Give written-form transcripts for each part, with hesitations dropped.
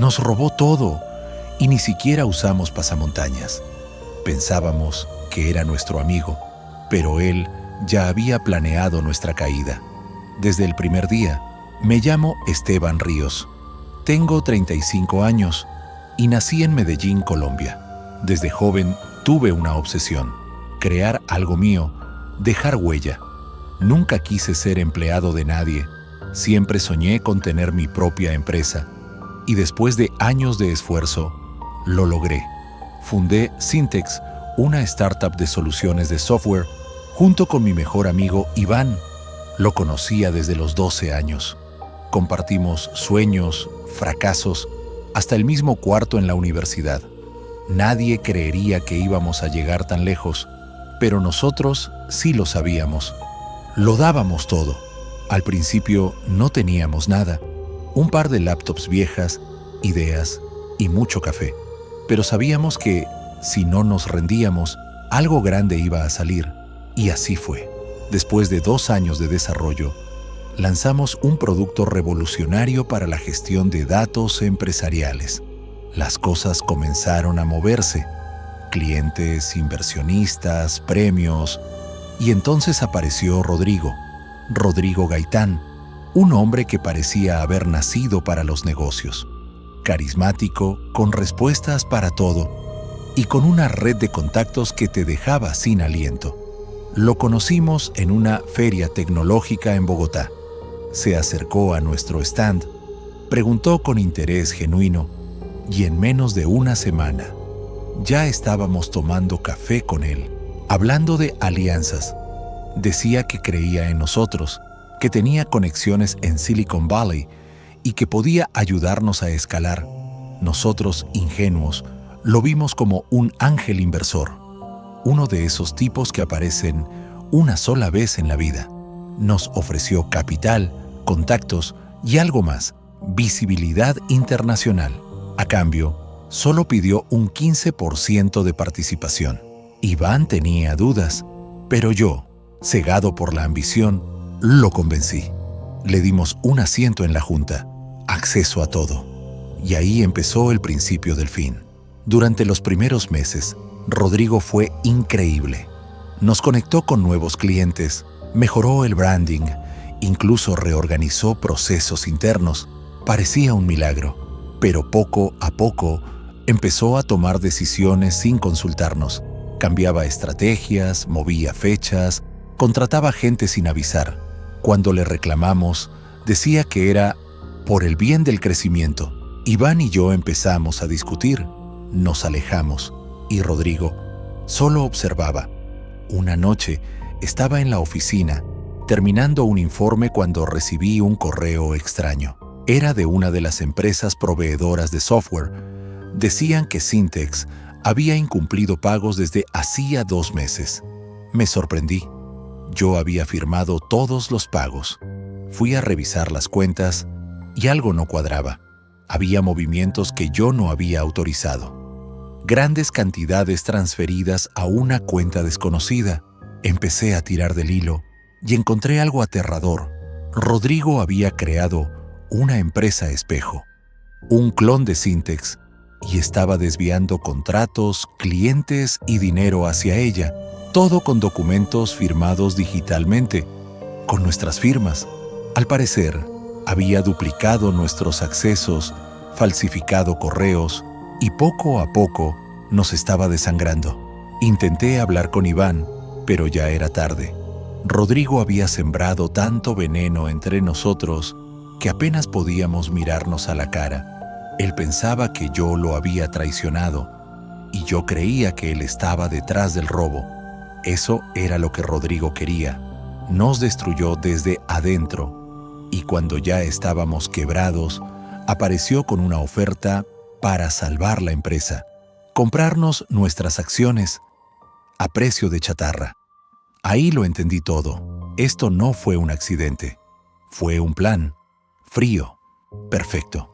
Nos robó todo y ni siquiera usamos pasamontañas. Pensábamos que era nuestro amigo, pero él ya había planeado nuestra caída. Desde el primer día, me llamo Esteban Ríos. Tengo 35 años y nací en Medellín, Colombia. Desde joven tuve una obsesión: crear algo mío, dejar huella. Nunca quise ser empleado de nadie. Siempre soñé con tener mi propia empresa. Y después de años de esfuerzo, lo logré. Fundé Syntex, una startup de soluciones de software, junto con mi mejor amigo Iván. Lo conocía desde los 12 años. Compartimos sueños, fracasos, hasta el mismo cuarto en la universidad. Nadie creería que íbamos a llegar tan lejos, pero nosotros sí lo sabíamos. Lo dábamos todo. Al principio no teníamos nada. Un par de laptops viejas, ideas y mucho café. Pero sabíamos que, si no nos rendíamos, algo grande iba a salir. Y así fue. Después de 2 años de desarrollo, lanzamos un producto revolucionario para la gestión de datos empresariales. Las cosas comenzaron a moverse. Clientes, inversionistas, premios. Y entonces apareció Rodrigo Gaitán, un hombre que parecía haber nacido para los negocios. Carismático, con respuestas para todo y con una red de contactos que te dejaba sin aliento. Lo conocimos en una feria tecnológica en Bogotá. Se acercó a nuestro stand, preguntó con interés genuino y en menos de una semana ya estábamos tomando café con él, hablando de alianzas. Decía que creía en nosotros, que tenía conexiones en Silicon Valley y que podía ayudarnos a escalar. Nosotros, ingenuos, lo vimos como un ángel inversor, uno de esos tipos que aparecen una sola vez en la vida. Nos ofreció capital, contactos y algo más: visibilidad internacional. A cambio, solo pidió un 15% de participación. Iván tenía dudas, pero yo, cegado por la ambición, lo convencí. Le dimos un asiento en la junta, acceso a todo. Y ahí empezó el principio del fin. Durante los primeros meses, Rodrigo fue increíble. Nos conectó con nuevos clientes, mejoró el branding, incluso reorganizó procesos internos. Parecía un milagro, pero poco a poco empezó a tomar decisiones sin consultarnos. Cambiaba estrategias, movía fechas, contrataba gente sin avisar. Cuando le reclamamos, decía que era por el bien del crecimiento. Iván y yo empezamos a discutir. Nos alejamos y Rodrigo solo observaba. Una noche estaba en la oficina terminando un informe cuando recibí un correo extraño. Era de una de las empresas proveedoras de software. Decían que Syntex había incumplido pagos desde hacía 2 meses. Me sorprendí. Yo había firmado todos los pagos. Fui a revisar las cuentas y algo no cuadraba. Había movimientos que yo no había autorizado. Grandes cantidades transferidas a una cuenta desconocida. Empecé a tirar del hilo y encontré algo aterrador. Rodrigo había creado una empresa espejo, un clon de Syntex, y estaba desviando contratos, clientes y dinero hacia ella, todo con documentos firmados digitalmente, con nuestras firmas. Al parecer, había duplicado nuestros accesos, falsificado correos y poco a poco nos estaba desangrando. Intenté hablar con Iván, pero ya era tarde. Rodrigo había sembrado tanto veneno entre nosotros que apenas podíamos mirarnos a la cara. Él pensaba que yo lo había traicionado y yo creía que él estaba detrás del robo. Eso era lo que Rodrigo quería. Nos destruyó desde adentro y cuando ya estábamos quebrados, apareció con una oferta para salvar la empresa, comprarnos nuestras acciones a precio de chatarra. Ahí lo entendí todo. Esto no fue un accidente. Fue un plan, frío, perfecto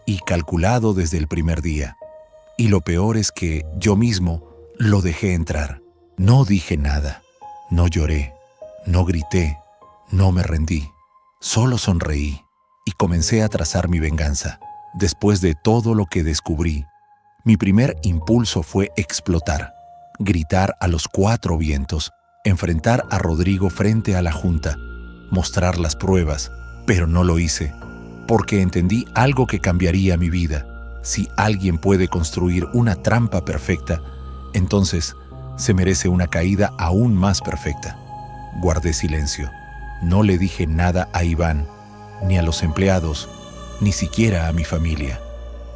y calculado desde el primer día. Y lo peor es que yo mismo lo dejé entrar. No dije nada, no lloré, no grité, no me rendí. Solo sonreí y comencé a trazar mi venganza. Después de todo lo que descubrí, mi primer impulso fue explotar, gritar a los 4 vientos, enfrentar a Rodrigo frente a la junta, mostrar las pruebas, pero no lo hice, porque entendí algo que cambiaría mi vida. Si alguien puede construir una trampa perfecta, entonces se merece una caída aún más perfecta. Guardé silencio. No le dije nada a Iván, ni a los empleados, ni siquiera a mi familia.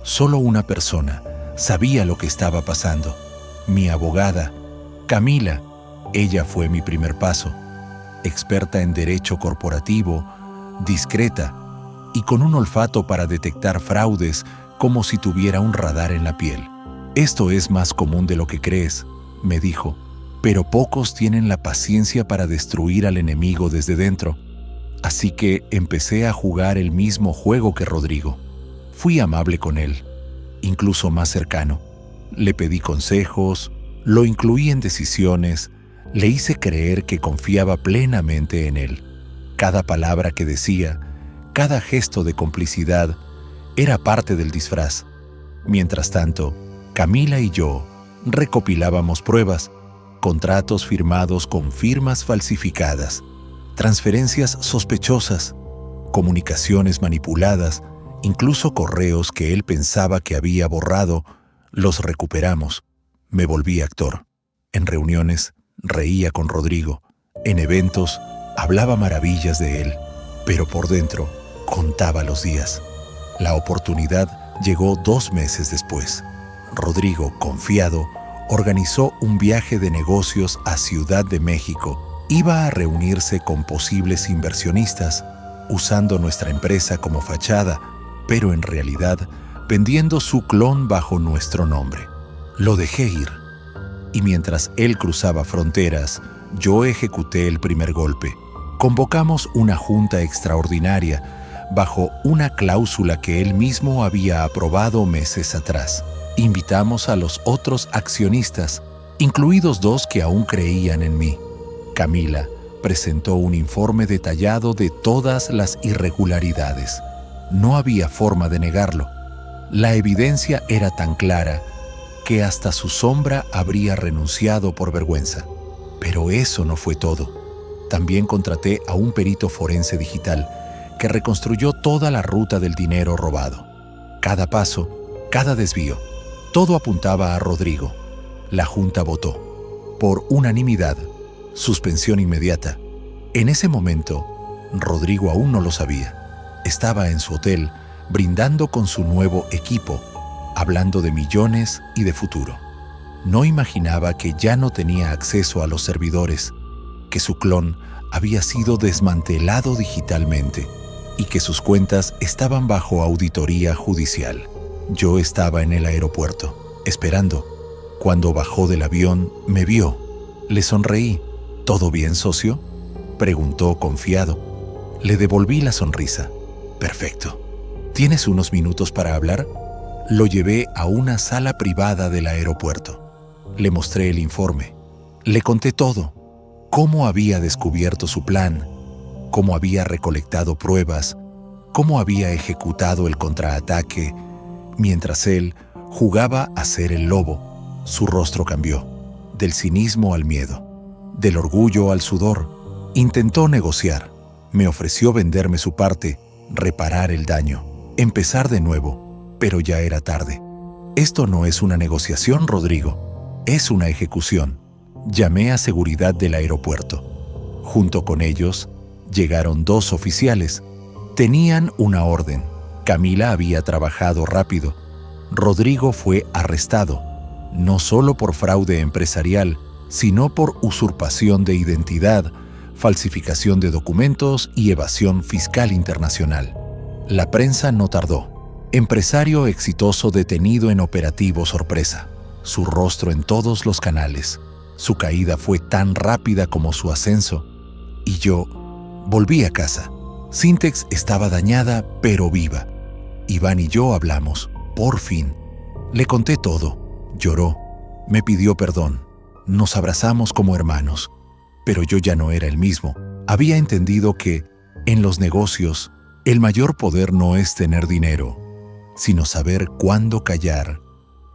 Solo una persona sabía lo que estaba pasando. Mi abogada, Camila. Ella fue mi primer paso. Experta en derecho corporativo, discreta y con un olfato para detectar fraudes como si tuviera un radar en la piel. Esto es más común de lo que crees, me dijo, pero pocos tienen la paciencia para destruir al enemigo desde dentro. Así que empecé a jugar el mismo juego que Rodrigo. Fui amable con él, incluso más cercano. Le pedí consejos, lo incluí en decisiones, le hice creer que confiaba plenamente en él. Cada palabra que decía, cada gesto de complicidad, era parte del disfraz. Mientras tanto, Camila y yo recopilábamos pruebas, contratos firmados con firmas falsificadas, transferencias sospechosas, comunicaciones manipuladas, incluso correos que él pensaba que había borrado, los recuperamos. Me volví actor. En reuniones, reía con Rodrigo. En eventos, hablaba maravillas de él. Pero por dentro, contaba los días. La oportunidad llegó 2 meses después. Rodrigo, confiado, organizó un viaje de negocios a Ciudad de México. Iba a reunirse con posibles inversionistas, usando nuestra empresa como fachada, pero en realidad vendiendo su clon bajo nuestro nombre. Lo dejé ir. Y mientras él cruzaba fronteras, yo ejecuté el primer golpe. Convocamos una junta extraordinaria bajo una cláusula que él mismo había aprobado meses atrás. Invitamos a los otros accionistas, incluidos 2 que aún creían en mí. Camila presentó un informe detallado de todas las irregularidades. No había forma de negarlo. La evidencia era tan clara que hasta su sombra habría renunciado por vergüenza. Pero eso no fue todo. También contraté a un perito forense digital que reconstruyó toda la ruta del dinero robado. Cada paso, cada desvío, todo apuntaba a Rodrigo. La junta votó. Por unanimidad, suspensión inmediata. En ese momento, Rodrigo aún no lo sabía. Estaba en su hotel, brindando con su nuevo equipo, hablando de millones y de futuro. No imaginaba que ya no tenía acceso a los servidores, que su clon había sido desmantelado digitalmente y que sus cuentas estaban bajo auditoría judicial. Yo estaba en el aeropuerto, esperando. Cuando bajó del avión, me vio. Le sonreí. ¿Todo bien, socio?, preguntó confiado. Le devolví la sonrisa. Perfecto. ¿Tienes unos minutos para hablar? Lo llevé a una sala privada del aeropuerto. Le mostré el informe. Le conté todo. Cómo había descubierto su plan, cómo había recolectado pruebas, cómo había ejecutado el contraataque, mientras él jugaba a ser el lobo. Su rostro cambió, del cinismo al miedo, del orgullo al sudor. Intentó negociar. Me ofreció venderme su parte, reparar el daño, empezar de nuevo, pero ya era tarde. Esto no es una negociación, Rodrigo, es una ejecución. Llamé a seguridad del aeropuerto. Junto con ellos, llegaron 2 oficiales. Tenían una orden. Camila había trabajado rápido. Rodrigo fue arrestado, no solo por fraude empresarial, sino por usurpación de identidad, falsificación de documentos y evasión fiscal internacional. La prensa no tardó. Empresario exitoso detenido en operativo sorpresa. Su rostro en todos los canales. Su caída fue tan rápida como su ascenso. Y yo volví a casa. Sintex estaba dañada, pero viva. Iván y yo hablamos, por fin. Le conté todo. Lloró. Me pidió perdón. Nos abrazamos como hermanos. Pero yo ya no era el mismo. Había entendido que, en los negocios, el mayor poder no es tener dinero, sino saber cuándo callar,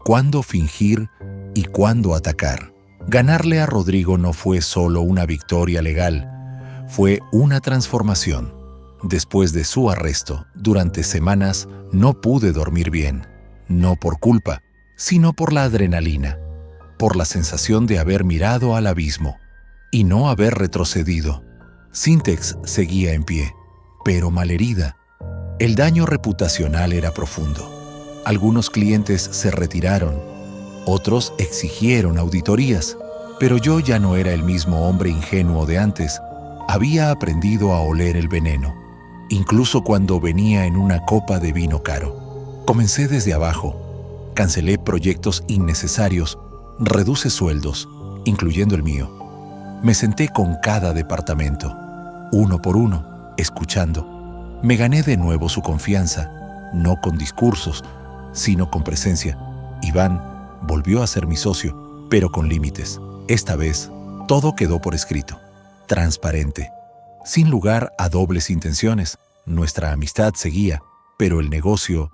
cuándo fingir y cuándo atacar. Ganarle a Rodrigo no fue solo una victoria legal, fue una transformación. Después de su arresto, durante semanas no pude dormir bien, no por culpa, sino por la adrenalina, por la sensación de haber mirado al abismo y no haber retrocedido. Syntex seguía en pie, pero malherida. El daño reputacional era profundo. Algunos clientes se retiraron, otros exigieron auditorías, pero yo ya no era el mismo hombre ingenuo de antes. Había aprendido a oler el veneno, incluso cuando venía en una copa de vino caro. Comencé desde abajo, cancelé proyectos innecesarios, reduje sueldos, incluyendo el mío. Me senté con cada departamento, uno por uno, escuchando. Me gané de nuevo su confianza, no con discursos, sino con presencia. Iván volvió a ser mi socio, pero con límites. Esta vez, todo quedó por escrito, transparente, sin lugar a dobles intenciones. Nuestra amistad seguía, pero el negocio,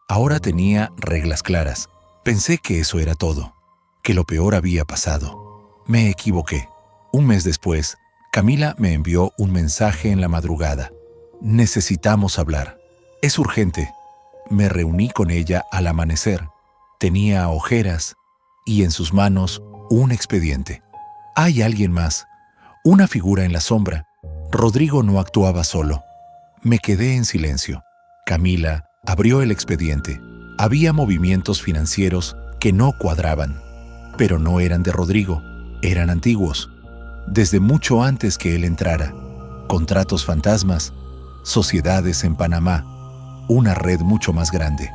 ahora tenía reglas claras. Pensé que eso era todo, que lo peor había pasado. Me equivoqué. Un mes después, Camila me envió un mensaje en la madrugada. Necesitamos hablar. Es urgente. Me reuní con ella al amanecer. Tenía ojeras y en sus manos un expediente. Hay alguien más, una figura en la sombra. Rodrigo no actuaba solo. Me quedé en silencio. Camila abrió el expediente. Había movimientos financieros que no cuadraban, pero no eran de Rodrigo, eran antiguos, desde mucho antes que él entrara. Contratos fantasmas, sociedades en Panamá, una red mucho más grande.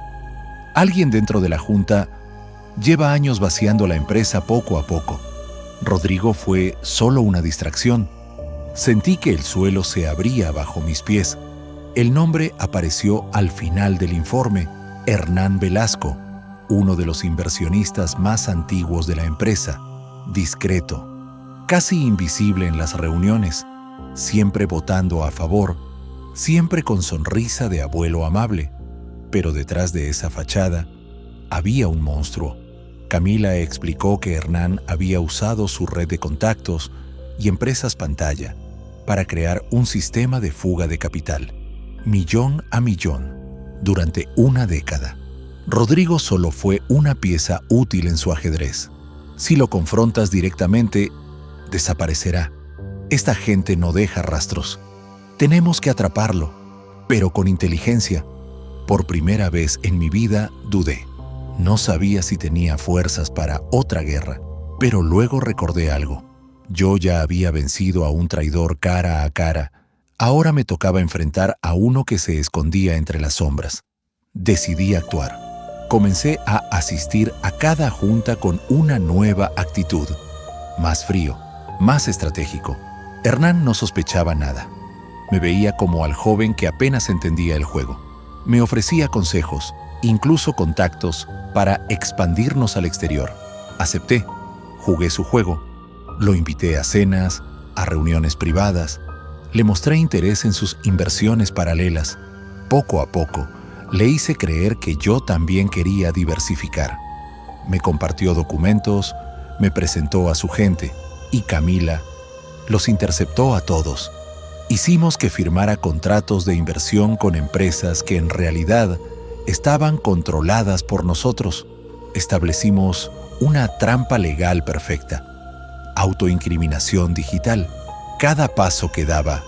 Alguien dentro de la junta lleva años vaciando la empresa poco a poco. Rodrigo fue solo una distracción. Sentí que el suelo se abría bajo mis pies. El nombre apareció al final del informe: Hernán Velasco, uno de los inversionistas más antiguos de la empresa, discreto, casi invisible en las reuniones, siempre votando a favor, siempre con sonrisa de abuelo amable. Pero detrás de esa fachada había un monstruo. Camila explicó que Hernán había usado su red de contactos y empresas pantalla para crear un sistema de fuga de capital, millón a millón, durante una década. Rodrigo solo fue una pieza útil en su ajedrez. Si lo confrontas directamente, desaparecerá. Esta gente no deja rastros. Tenemos que atraparlo, pero con inteligencia. Por primera vez en mi vida dudé. No sabía si tenía fuerzas para otra guerra, pero luego recordé algo. Yo ya había vencido a un traidor cara a cara. Ahora me tocaba enfrentar a uno que se escondía entre las sombras. Decidí actuar. Comencé a asistir a cada junta con una nueva actitud. Más frío, más estratégico. Hernán no sospechaba nada. Me veía como al joven que apenas entendía el juego. Me ofrecía consejos, incluso contactos, para expandirnos al exterior. Acepté. Jugué su juego. Lo invité a cenas, a reuniones privadas. Le mostré interés en sus inversiones paralelas. Poco a poco, le hice creer que yo también quería diversificar. Me compartió documentos, me presentó a su gente, y Camila los interceptó a todos. Hicimos que firmara contratos de inversión con empresas que en realidad estaban controladas por nosotros. Establecimos una trampa legal perfecta. Autoincriminación digital. Cada paso que daba,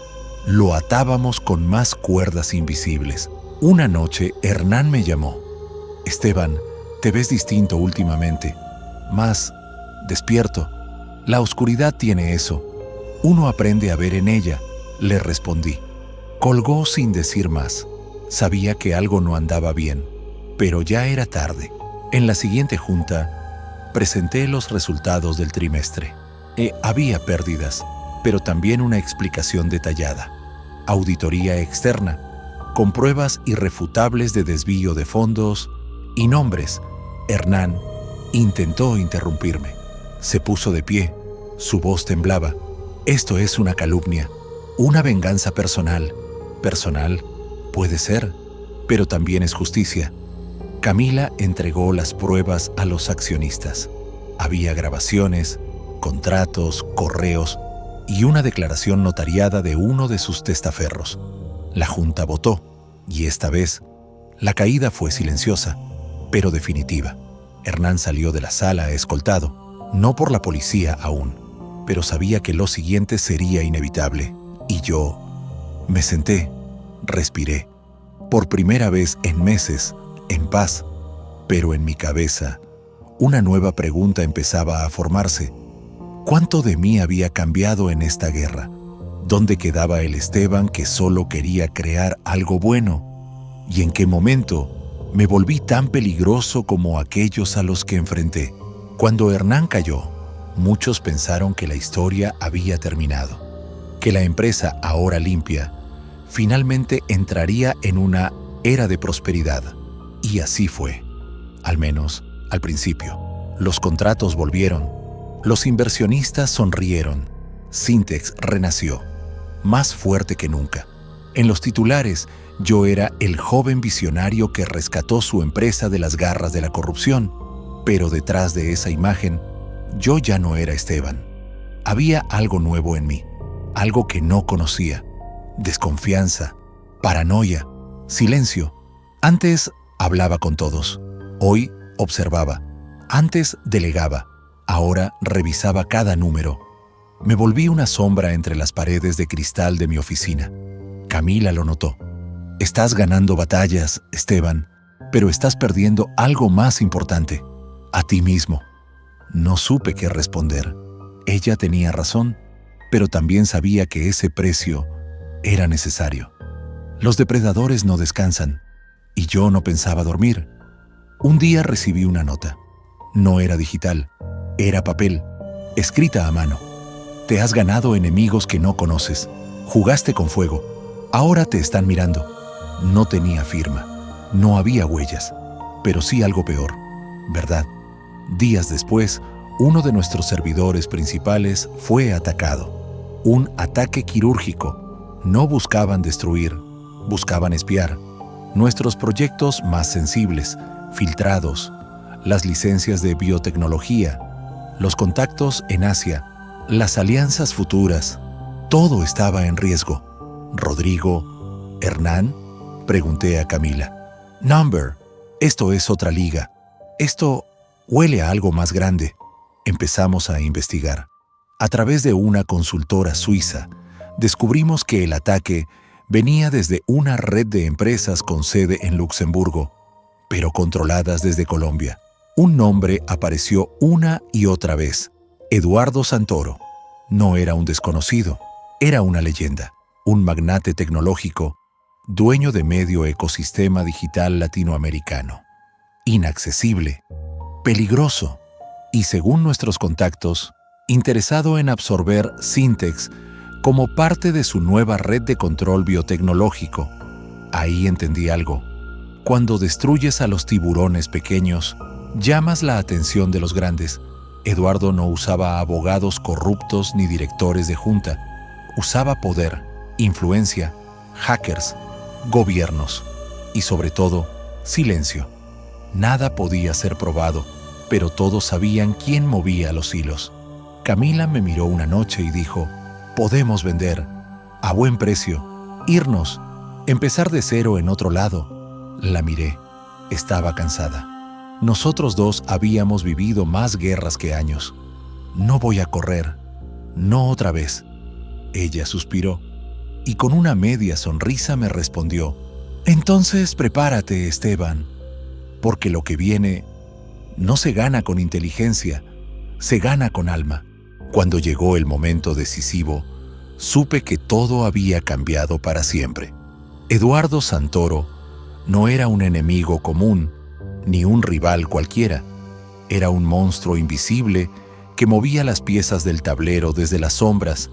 lo atábamos con más cuerdas invisibles. Una noche, Hernán me llamó. Esteban, te ves distinto últimamente. Más despierto. La oscuridad tiene eso. Uno aprende a ver en ella, le respondí. Colgó sin decir más. Sabía que algo no andaba bien, pero ya era tarde. En la siguiente junta, presenté los resultados del trimestre. Había pérdidas, pero también una explicación detallada. Auditoría externa, con pruebas irrefutables de desvío de fondos y nombres. Hernán intentó interrumpirme. Se puso de pie, su voz temblaba. Esto es una calumnia, una venganza personal. ¿Personal? Puede ser, pero también es justicia. Camila entregó las pruebas a los accionistas. Había grabaciones, contratos, correos y una declaración notariada de uno de sus testaferros. La Junta votó, y esta vez la caída fue silenciosa, pero definitiva. Hernán salió de la sala escoltado, no por la policía aún, pero sabía que lo siguiente sería inevitable. Y yo me senté, respiré, por primera vez en meses, en paz, pero en mi cabeza una nueva pregunta empezaba a formarse. ¿Cuánto de mí había cambiado en esta guerra? ¿Dónde quedaba el Esteban que solo quería crear algo bueno? ¿Y en qué momento me volví tan peligroso como aquellos a los que enfrenté? Cuando Hernán cayó, muchos pensaron que la historia había terminado, que la empresa ahora limpia finalmente entraría en una era de prosperidad. Y así fue, al menos al principio. Los contratos volvieron, los inversionistas sonrieron, Sintex renació, más fuerte que nunca. En los titulares, yo era el joven visionario que rescató su empresa de las garras de la corrupción, pero detrás de esa imagen, yo ya no era Esteban. Había algo nuevo en mí, algo que no conocía: desconfianza, paranoia, silencio. Antes hablaba con todos, hoy observaba, antes delegaba, ahora revisaba cada número. Me volví una sombra entre las paredes de cristal de mi oficina. Camila lo notó. Estás ganando batallas, Esteban, pero estás perdiendo algo más importante: a ti mismo. No supe qué responder. Ella tenía razón, pero también sabía que ese precio era necesario. Los depredadores no descansan, y yo no pensaba dormir. Un día recibí una nota. No era digital, era papel, escrita a mano. Te has ganado enemigos que no conoces. Jugaste con fuego. Ahora te están mirando. No tenía firma, no había huellas, pero sí algo peor, ¿verdad? Días después, uno de nuestros servidores principales fue atacado. Un ataque quirúrgico. No buscaban destruir, buscaban espiar. Nuestros proyectos más sensibles, filtrados, las licencias de biotecnología, los contactos en Asia, las alianzas futuras, todo estaba en riesgo. ¿Rodrigo? ¿Hernán? Pregunté a Camila. Number, esto es otra liga. Esto huele a algo más grande. Empezamos a investigar. A través de una consultora suiza, descubrimos que el ataque venía desde una red de empresas con sede en Luxemburgo, pero controladas desde Colombia. Un nombre apareció una y otra vez: Eduardo Santoro. No era un desconocido, era una leyenda, un magnate tecnológico, dueño de medio ecosistema digital latinoamericano. Inaccesible, peligroso y, según nuestros contactos, interesado en absorber Sintex como parte de su nueva red de control biotecnológico. Ahí entendí algo. Cuando destruyes a los tiburones pequeños, llamas la atención de los grandes. Eduardo no usaba abogados corruptos ni directores de junta. Usaba poder, influencia, hackers, gobiernos y, sobre todo, silencio. Nada podía ser probado, pero todos sabían quién movía los hilos. Camila me miró una noche y dijo: podemos vender, a buen precio, irnos, empezar de cero en otro lado. La miré. Estaba cansada. Nosotros dos habíamos vivido más guerras que años. No voy a correr, no otra vez. Ella suspiró y con una media sonrisa me respondió: entonces prepárate, Esteban, porque lo que viene no se gana con inteligencia, se gana con alma. Cuando llegó el momento decisivo, supe que todo había cambiado para siempre. Eduardo Santoro no era un enemigo común, ni un rival cualquiera. Era un monstruo invisible que movía las piezas del tablero desde las sombras,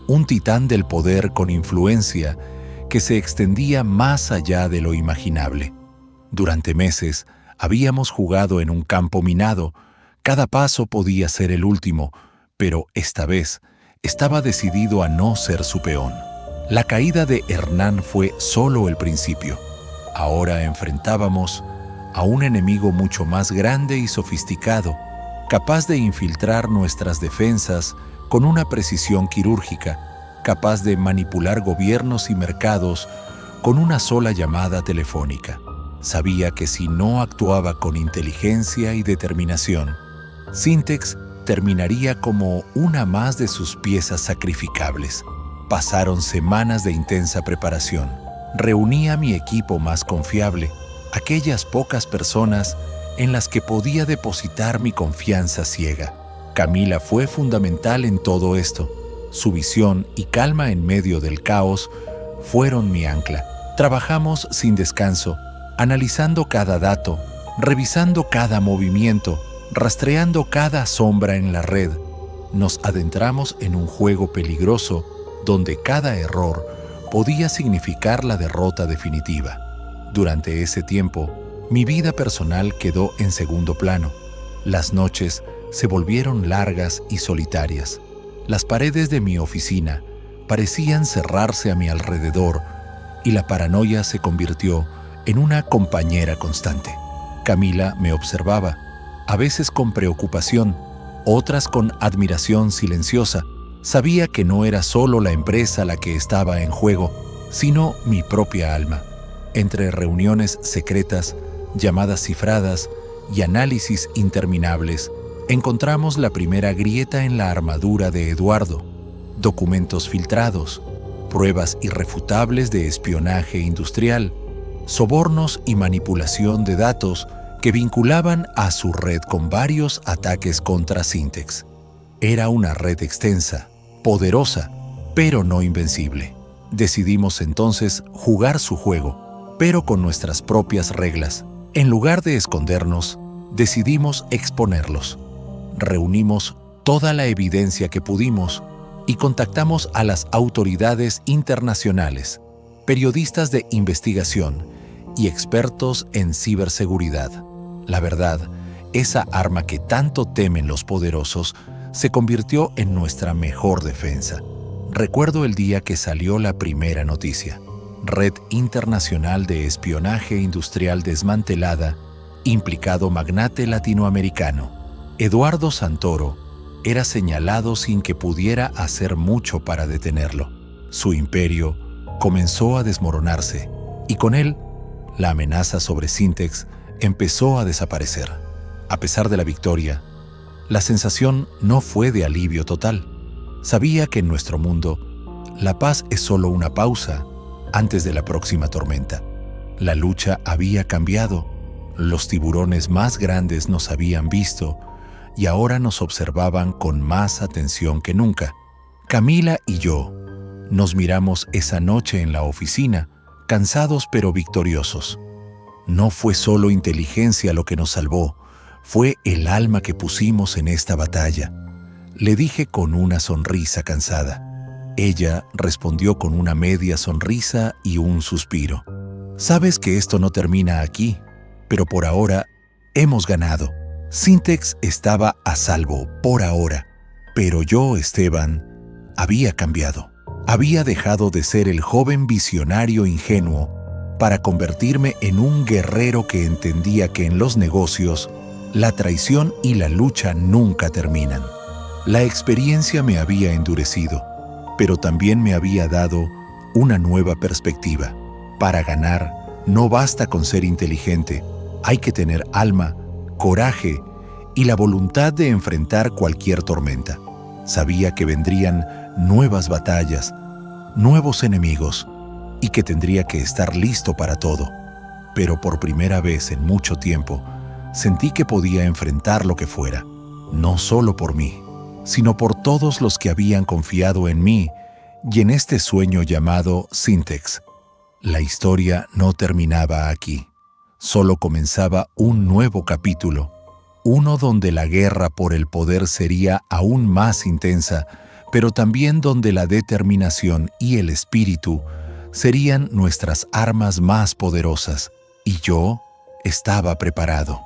un titán del poder con influencia que se extendía más allá de lo imaginable. Durante meses habíamos jugado en un campo minado. Cada paso podía ser el último, pero esta vez estaba decidido a no ser su peón. La caída de Hernán fue solo el principio. Ahora enfrentábamos a un enemigo mucho más grande y sofisticado, capaz de infiltrar nuestras defensas con una precisión quirúrgica, capaz de manipular gobiernos y mercados con una sola llamada telefónica. Sabía que si no actuaba con inteligencia y determinación, Syntex terminaría como una más de sus piezas sacrificables. Pasaron semanas de intensa preparación. Reuní a mi equipo más confiable, aquellas pocas personas en las que podía depositar mi confianza ciega. Camila fue fundamental en todo esto. Su visión y calma en medio del caos fueron mi ancla. Trabajamos sin descanso, analizando cada dato, revisando cada movimiento, rastreando cada sombra en la red. Nos adentramos en un juego peligroso donde cada error podía significar la derrota definitiva. Durante ese tiempo, mi vida personal quedó en segundo plano. Las noches se volvieron largas y solitarias. Las paredes de mi oficina parecían cerrarse a mi alrededor y la paranoia se convirtió en una compañera constante. Camila me observaba, a veces con preocupación, otras con admiración silenciosa. Sabía que no era solo la empresa la que estaba en juego, sino mi propia alma. Entre reuniones secretas, llamadas cifradas y análisis interminables, encontramos la primera grieta en la armadura de Eduardo, documentos filtrados, pruebas irrefutables de espionaje industrial, sobornos y manipulación de datos que vinculaban a su red con varios ataques contra Syntex. Era una red extensa, poderosa, pero no invencible. Decidimos entonces jugar su juego, pero con nuestras propias reglas. En lugar de escondernos, decidimos exponerlos. Reunimos toda la evidencia que pudimos y contactamos a las autoridades internacionales, periodistas de investigación y expertos en ciberseguridad. La verdad, esa arma que tanto temen los poderosos se convirtió en nuestra mejor defensa. Recuerdo el día que salió la primera noticia. Red Internacional de Espionaje Industrial desmantelada, implicado magnate latinoamericano. Eduardo Santoro era señalado sin que pudiera hacer mucho para detenerlo. Su imperio comenzó a desmoronarse y con él, la amenaza sobre Syntex empezó a desaparecer. A pesar de la victoria, la sensación no fue de alivio total. Sabía que en nuestro mundo, la paz es solo una pausa antes de la próxima tormenta. La lucha había cambiado. Los tiburones más grandes nos habían visto y ahora nos observaban con más atención que nunca. Camila y yo nos miramos esa noche en la oficina, cansados pero victoriosos. No fue solo inteligencia lo que nos salvó, fue el alma que pusimos en esta batalla. Le dije con una sonrisa cansada. Ella respondió con una media sonrisa y un suspiro. Sabes que esto no termina aquí, pero por ahora hemos ganado. Syntex estaba a salvo por ahora, pero yo, Esteban, había cambiado. Había dejado de ser el joven visionario ingenuo para convertirme en un guerrero que entendía que en los negocios, la traición y la lucha nunca terminan. La experiencia me había endurecido, pero también me había dado una nueva perspectiva. Para ganar, no basta con ser inteligente, hay que tener alma, coraje y la voluntad de enfrentar cualquier tormenta. Sabía que vendrían nuevas batallas, nuevos enemigos, y que tendría que estar listo para todo. Pero por primera vez en mucho tiempo, sentí que podía enfrentar lo que fuera, no solo por mí, sino por todos los que habían confiado en mí y en este sueño llamado Syntex. La historia no terminaba aquí, solo comenzaba un nuevo capítulo, uno donde la guerra por el poder sería aún más intensa, pero también donde la determinación y el espíritu serían nuestras armas más poderosas, y yo estaba preparado.